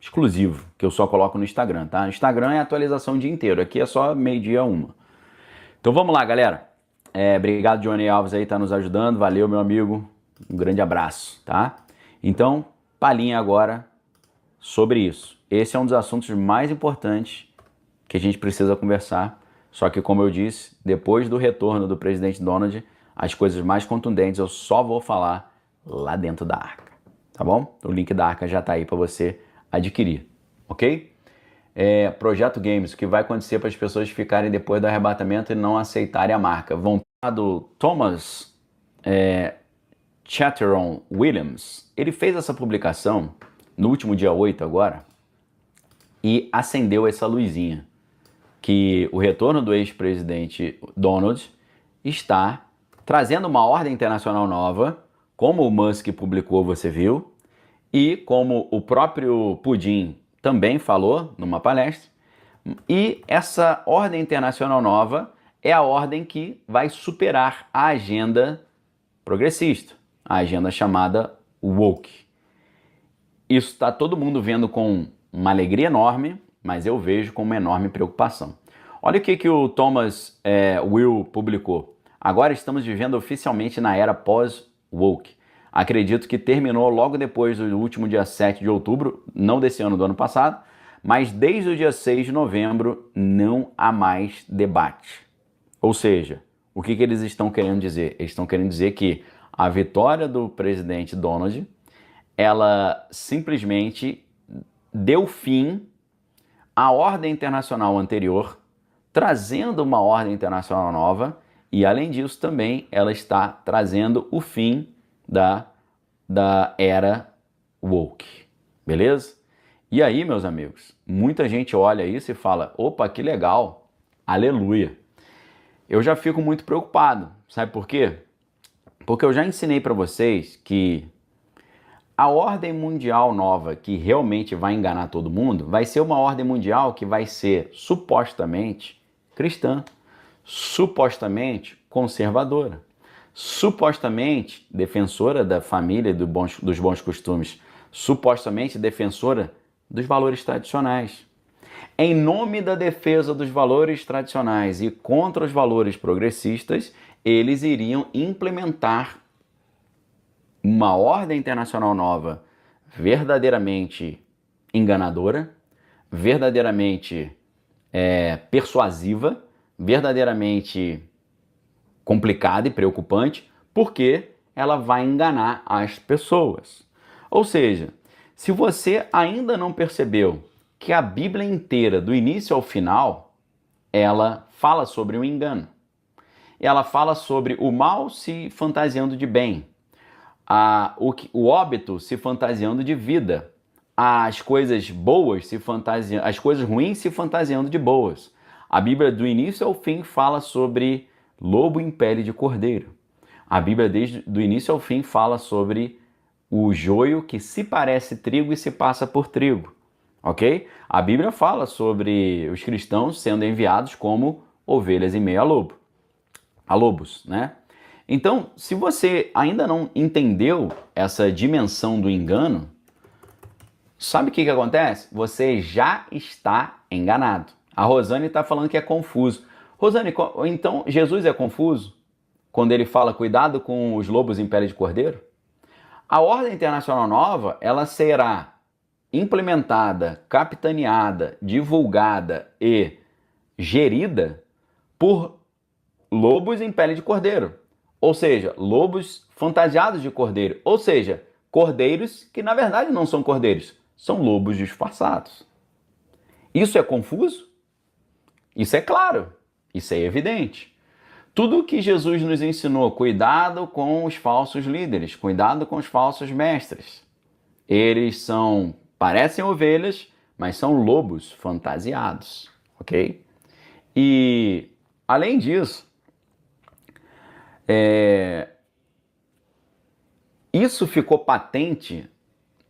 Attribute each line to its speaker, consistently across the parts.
Speaker 1: exclusivo, que eu só coloco no Instagram, tá? No Instagram é atualização o dia inteiro, aqui é só meio-dia uma. Então vamos lá, galera. Obrigado, Johnny Alves aí, tá nos ajudando. Valeu, meu amigo. Um grande abraço, tá? Então, palhinha agora sobre isso. Esse é um dos assuntos mais importantes que a gente precisa conversar. Só que, como eu disse, depois do retorno do presidente Donald, as coisas mais contundentes eu só vou falar lá dentro da arca, tá bom? O link da arca já tá aí para você adquirir, ok? Projeto Games, o que vai acontecer para as pessoas ficarem depois do arrebatamento e não aceitarem a marca. Vão do Thomas Chatteron Williams. Ele fez essa publicação no último dia 8 agora e acendeu essa luzinha que o retorno do ex-presidente Donald está trazendo uma ordem internacional nova, como o Musk publicou, você viu, e como o próprio Putin também falou numa palestra. E essa ordem internacional nova é a ordem que vai superar a agenda progressista, a agenda chamada woke. Isso está todo mundo vendo com uma alegria enorme, mas eu vejo com uma enorme preocupação. Olha o que o Thomas Will publicou. Agora estamos vivendo oficialmente na era pós-woke. Acredito que terminou logo depois do último dia 7 de outubro, não desse ano, do ano passado, mas desde o dia 6 de novembro não há mais debate. Ou seja, o que eles estão querendo dizer? Eles estão querendo dizer que a vitória do presidente Donald, ela simplesmente deu fim à ordem internacional anterior, trazendo uma ordem internacional nova, e além disso também ela está trazendo o fim da era woke, beleza? E aí, meus amigos, muita gente olha isso e fala, opa, que legal, aleluia. Eu já fico muito preocupado, sabe por quê? Porque eu já ensinei para vocês que a ordem mundial nova que realmente vai enganar todo mundo vai ser uma ordem mundial que vai ser supostamente cristã, supostamente conservadora, supostamente defensora da família e dos bons costumes, supostamente defensora dos valores tradicionais. Em nome da defesa dos valores tradicionais e contra os valores progressistas, eles iriam implementar uma ordem internacional nova verdadeiramente enganadora, verdadeiramente persuasiva, verdadeiramente complicada e preocupante, porque ela vai enganar as pessoas. Ou seja, se você ainda não percebeu que a Bíblia inteira, do início ao final, ela fala sobre o engano. Ela fala sobre o mal se fantasiando de bem, o óbito se fantasiando de vida, as coisas boas se fantasiando, as coisas ruins se fantasiando de boas. A Bíblia do início ao fim fala sobre lobo em pele de cordeiro. A Bíblia desde do início ao fim fala sobre o joio que se parece trigo e se passa por trigo, ok? A Bíblia fala sobre os cristãos sendo enviados como ovelhas em meio a lobos, né? Então, se você ainda não entendeu essa dimensão do engano, sabe o que acontece? Você já está enganado. A Rosane está falando que é confuso. Rosane, então Jesus é confuso quando ele fala cuidado com os lobos em pele de cordeiro? A ordem internacional nova, ela será implementada, capitaneada, divulgada e gerida por lobos em pele de cordeiro. Ou seja, lobos fantasiados de cordeiro. Ou seja, cordeiros que na verdade não são cordeiros, são lobos disfarçados. Isso é confuso? Isso é claro, isso é evidente. Tudo que Jesus nos ensinou, cuidado com os falsos líderes, cuidado com os falsos mestres. Eles parecem ovelhas, mas são lobos fantasiados, ok? E, além disso, isso ficou patente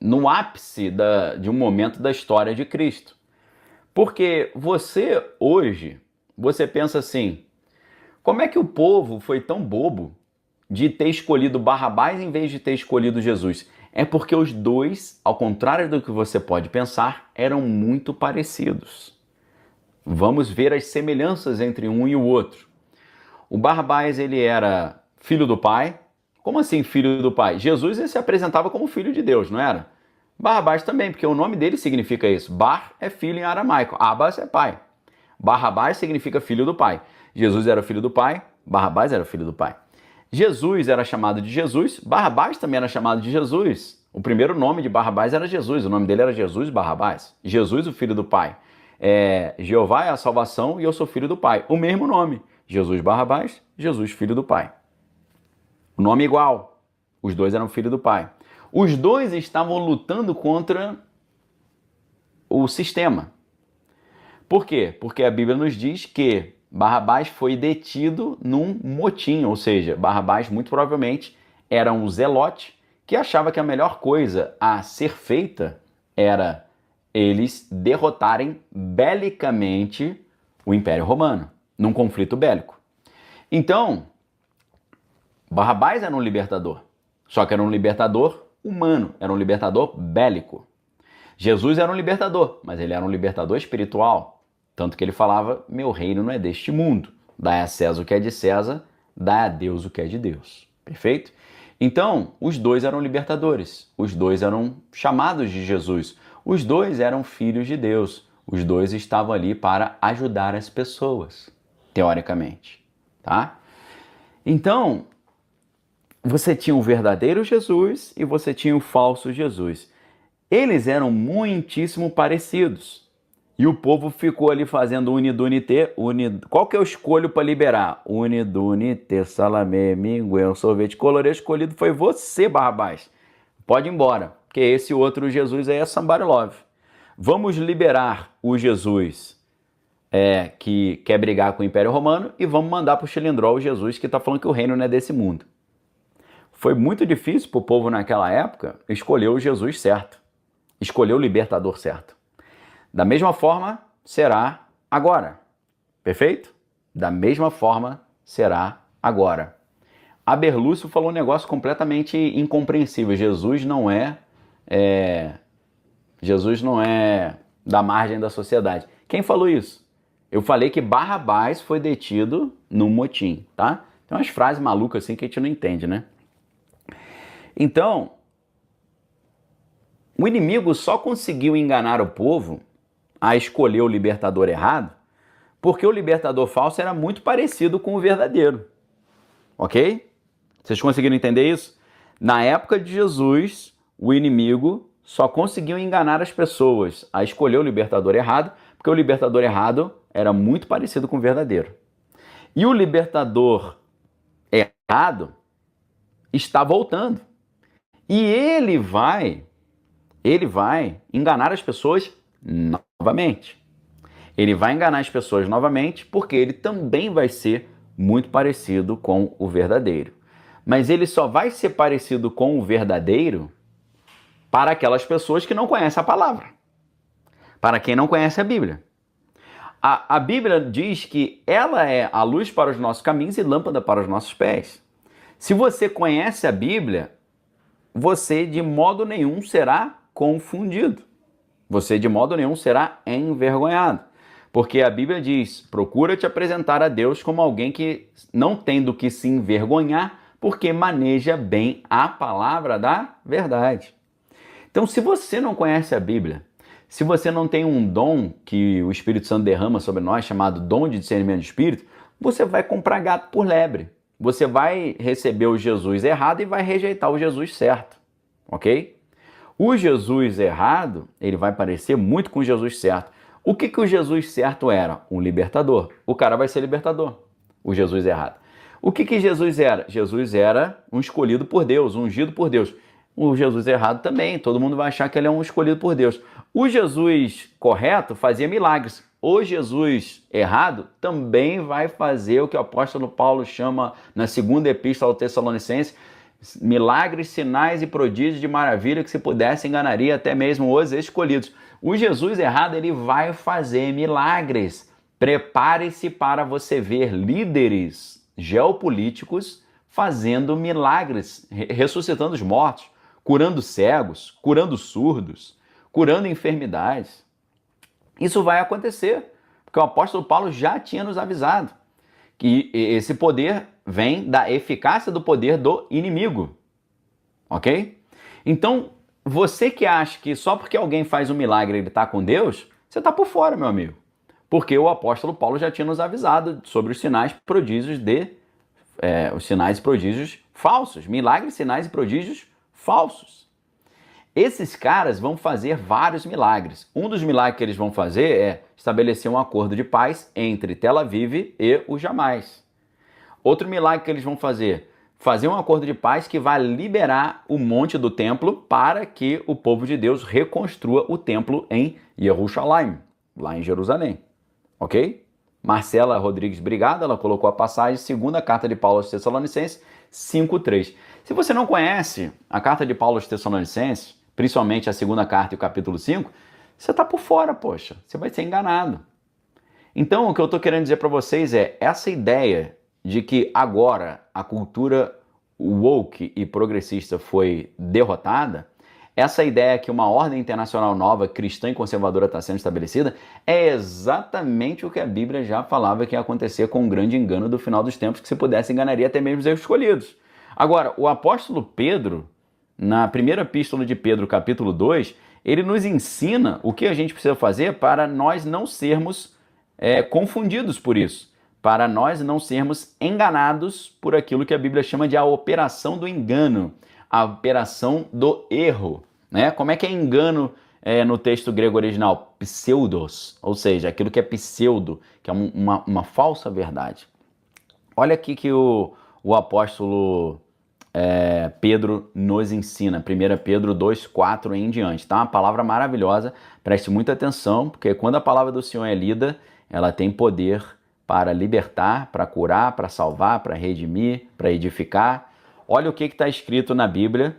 Speaker 1: no ápice de um momento da história de Cristo. Porque você, hoje, você pensa assim, como é que o povo foi tão bobo de ter escolhido Barrabás em vez de ter escolhido Jesus? É porque os dois, ao contrário do que você pode pensar, eram muito parecidos. Vamos ver as semelhanças entre um e o outro. O Barrabás, ele era filho do pai. Como assim filho do pai? Jesus ele se apresentava como filho de Deus, não era? Barrabás também, porque o nome dele significa isso. Bar é filho em aramaico, Abbas é pai. Barrabás significa filho do pai. Jesus era filho do pai, Barrabás era filho do pai. Jesus era chamado de Jesus, Barrabás também era chamado de Jesus. O primeiro nome de Barrabás era Jesus, o nome dele era Jesus Barrabás. Jesus, o filho do pai. Jeová é a salvação e eu sou filho do pai. O mesmo nome, Jesus Barrabás, Jesus filho do pai. O nome igual, os dois eram filho do pai. Os dois estavam lutando contra o sistema. Por quê? Porque a Bíblia nos diz que Barrabás foi detido num motim, ou seja, Barrabás muito provavelmente era um zelote que achava que a melhor coisa a ser feita era eles derrotarem belicamente o Império Romano, num conflito bélico. Então, Barrabás era um libertador, só que era um libertador humano, era um libertador bélico. Jesus era um libertador, mas ele era um libertador espiritual. Tanto que ele falava, meu reino não é deste mundo. Dai a César o que é de César, dai a Deus o que é de Deus. Perfeito? Então, os dois eram libertadores. Os dois eram chamados de Jesus. Os dois eram filhos de Deus. Os dois estavam ali para ajudar as pessoas, teoricamente. Tá? Então, você tinha o verdadeiro Jesus e você tinha o falso Jesus. Eles eram muitíssimo parecidos. E o povo ficou ali fazendo unidunité. Qual que eu escolho para liberar? Unidunité, salamé, mingué, um sorvete colorido. Escolhido foi você, Barrabás. Pode ir embora, porque esse outro Jesus aí é somebody love. Vamos liberar o Jesus que quer brigar com o Império Romano e vamos mandar para o Chilindró o Jesus que está falando que o reino não é desse mundo. Foi muito difícil para o povo naquela época escolher o Jesus certo, escolher o libertador certo. Da mesma forma, será agora. Perfeito? Da mesma forma, será agora. Aberlúcio falou um negócio completamente incompreensível. Jesus não é da margem da sociedade. Quem falou isso? Eu falei que Barrabás foi detido num motim, tá? Tem umas frases malucas assim que a gente não entende, né? Então, o inimigo só conseguiu enganar o povo a escolher o libertador errado, porque o libertador falso era muito parecido com o verdadeiro. Ok? Vocês conseguiram entender isso? Na época de Jesus, o inimigo só conseguiu enganar as pessoas a escolher o libertador errado, porque o libertador errado era muito parecido com o verdadeiro. E o libertador errado está voltando. E ele vai enganar as pessoas novamente. Ele vai enganar as pessoas novamente porque ele também vai ser muito parecido com o verdadeiro. Mas ele só vai ser parecido com o verdadeiro para aquelas pessoas que não conhecem a palavra. Para quem não conhece a Bíblia. A Bíblia diz que ela é a luz para os nossos caminhos e lâmpada para os nossos pés. Se você conhece a Bíblia, você de modo nenhum será confundido. Você de modo nenhum será envergonhado. Porque a Bíblia diz, procura te apresentar a Deus como alguém que não tem do que se envergonhar, porque maneja bem a palavra da verdade. Então, se você não conhece a Bíblia, se você não tem um dom que o Espírito Santo derrama sobre nós, chamado dom de discernimento de espírito, você vai comprar gato por lebre. Você vai receber o Jesus errado e vai rejeitar o Jesus certo, ok? O Jesus errado, ele vai parecer muito com o Jesus certo. O que o Jesus certo era? Um libertador. O cara vai ser libertador, o Jesus errado. O que Jesus era? Jesus era um escolhido por Deus, um ungido por Deus. O Jesus errado também, todo mundo vai achar que ele é um escolhido por Deus. O Jesus correto fazia milagres. O Jesus errado também vai fazer o que o apóstolo Paulo chama na segunda epístola ao Tessalonicenses, milagres, sinais e prodígios de maravilha que se pudesse enganaria até mesmo os escolhidos. O Jesus errado, ele vai fazer milagres. Prepare-se para você ver líderes geopolíticos fazendo milagres, ressuscitando os mortos, curando cegos, curando surdos, curando enfermidades. Isso vai acontecer, porque o apóstolo Paulo já tinha nos avisado que esse poder vem da eficácia do poder do inimigo, ok? Então, você que acha que só porque alguém faz um milagre ele está com Deus, você está por fora, meu amigo. Porque o apóstolo Paulo já tinha nos avisado sobre os sinais prodígios os sinais e prodígios falsos, milagres, sinais e prodígios falsos. Esses caras vão fazer vários milagres. Um dos milagres que eles vão fazer é estabelecer um acordo de paz entre Tel Aviv e os Jamais. Outro milagre que eles vão fazer um acordo de paz que vai liberar o monte do templo para que o povo de Deus reconstrua o templo em Jerusalém, lá em Jerusalém. Ok? Marcela Rodrigues, obrigado. Ela colocou a passagem, segunda carta de Paulo aos Tessalonicenses, 5:3. Se você não conhece a carta de Paulo aos Tessalonicenses, principalmente a segunda carta e o capítulo 5, você está por fora, poxa. Você vai ser enganado. Então, o que eu estou querendo dizer para vocês é essa ideia de que agora a cultura woke e progressista foi derrotada, essa ideia que uma ordem internacional nova, cristã e conservadora está sendo estabelecida, é exatamente o que a Bíblia já falava que ia acontecer com um grande engano do final dos tempos, que se pudesse enganaria até mesmo os escolhidos. Agora, o apóstolo Pedro, na primeira epístola de Pedro, capítulo 2, ele nos ensina o que a gente precisa fazer para nós não sermos confundidos por isso, para nós não sermos enganados por aquilo que a Bíblia chama de a operação do engano, a operação do erro. Né? Como é que é engano no texto grego original? Pseudos, ou seja, aquilo que é pseudo, que é uma falsa verdade. Olha aqui que o apóstolo Pedro nos ensina, 1 Pedro 2,4 em diante. Tá? Uma palavra maravilhosa, preste muita atenção, porque quando a palavra do Senhor é lida, ela tem poder para libertar, para curar, para salvar, para redimir, para edificar. Olha o que está escrito na Bíblia,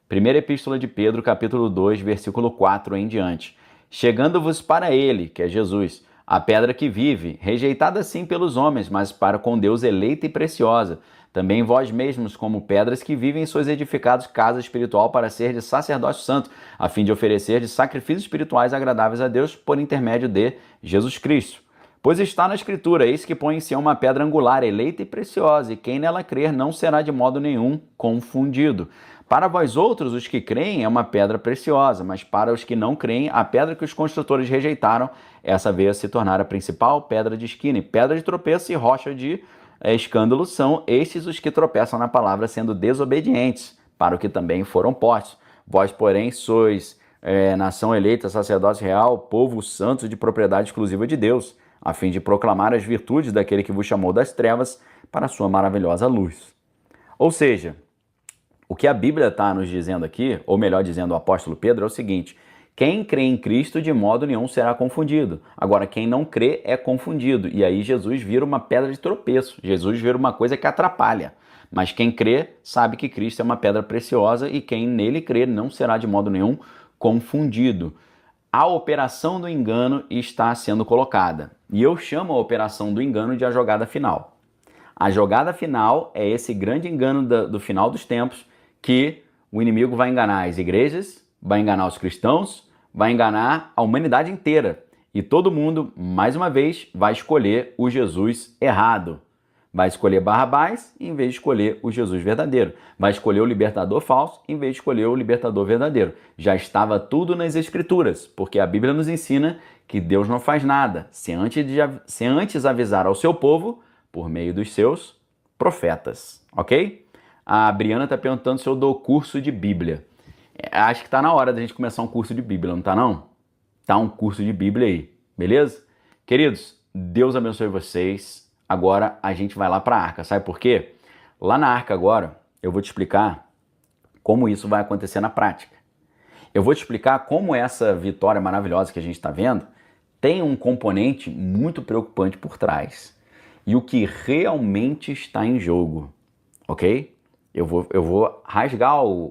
Speaker 1: primeira epístola de Pedro, capítulo 2, versículo 4 em diante. Chegando-vos para ele, que é Jesus, a pedra que vive, rejeitada sim pelos homens, mas para com Deus eleita e preciosa. Também vós mesmos, como pedras que vivem, sois edificados casa espiritual para ser de sacerdócio santo, a fim de oferecer de sacrifícios espirituais agradáveis a Deus por intermédio de Jesus Cristo. Pois está na Escritura, eis que põe em si uma pedra angular, eleita e preciosa, e quem nela crer não será de modo nenhum confundido. Para vós outros, os que creem, é uma pedra preciosa, mas para os que não creem, a pedra que os construtores rejeitaram, essa veio a se tornar a principal pedra de esquina, e pedra de tropeço e rocha de escândalo são estes os que tropeçam na palavra, sendo desobedientes, para o que também foram postos. Vós, porém, sois nação eleita, sacerdócio real, povo santo de propriedade exclusiva de Deus, a fim de proclamar as virtudes daquele que vos chamou das trevas para a sua maravilhosa luz. Ou seja, o que a Bíblia está nos dizendo aqui, ou melhor dizendo o apóstolo Pedro, é o seguinte: quem crê em Cristo de modo nenhum será confundido. Agora, quem não crê é confundido. E aí Jesus vira uma pedra de tropeço. Jesus vira uma coisa que atrapalha. Mas quem crê sabe que Cristo é uma pedra preciosa e quem nele crê não será de modo nenhum confundido. A operação do engano está sendo colocada. E eu chamo a operação do engano de a jogada final. A jogada final é esse grande engano do final dos tempos, que o inimigo vai enganar as igrejas, vai enganar os cristãos, vai enganar a humanidade inteira. E todo mundo, mais uma vez, vai escolher o Jesus errado. Vai escolher Barrabás em vez de escolher o Jesus verdadeiro. Vai escolher o libertador falso em vez de escolher o libertador verdadeiro. Já estava tudo nas Escrituras, porque a Bíblia nos ensina que Deus não faz nada sem antes avisar ao seu povo por meio dos seus profetas, ok? A Briana está perguntando se eu dou curso de Bíblia. Acho que está na hora da gente começar um curso de Bíblia, não está não? Tá um curso de Bíblia aí, beleza? Queridos, Deus abençoe vocês. Agora a gente vai lá para a arca, sabe por quê? Lá na arca agora eu vou te explicar como isso vai acontecer na prática. Eu vou te explicar como essa vitória maravilhosa que a gente está vendo tem um componente muito preocupante por trás. E o que realmente está em jogo, ok? Eu vou rasgar o